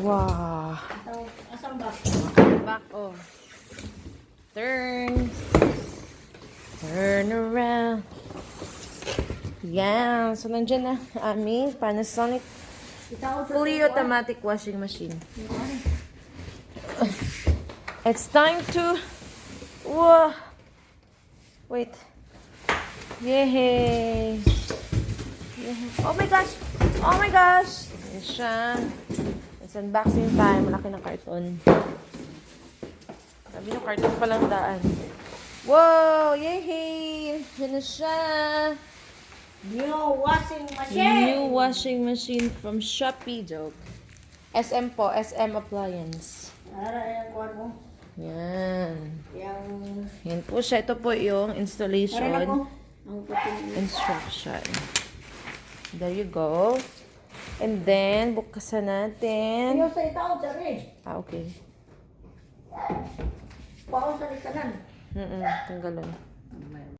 Wow. Asang back? Back, oh. Turn. Turn around. Yan. So, nandyan na aming Panasonic fully automatic washing machine. It's time to... Whoa. Wait. Yay. Oh my gosh. Oh my gosh. Yan siya. It's unboxing time. Malaki na karton. Sabi ng karton palang daan. Wow! Yay! Yan na siya. New washing machine! New washing machine from Shopee. Joke. SM po. SM Appliance. Yan, kuhan mo. Yan. Yang... Yan po siya. Ito po yung installation Ang puting... instruction. There you go. And then, bukasan natin. Ayaw sa itaw, Jerry. Okay. Pao sa likanan. Tanggalon.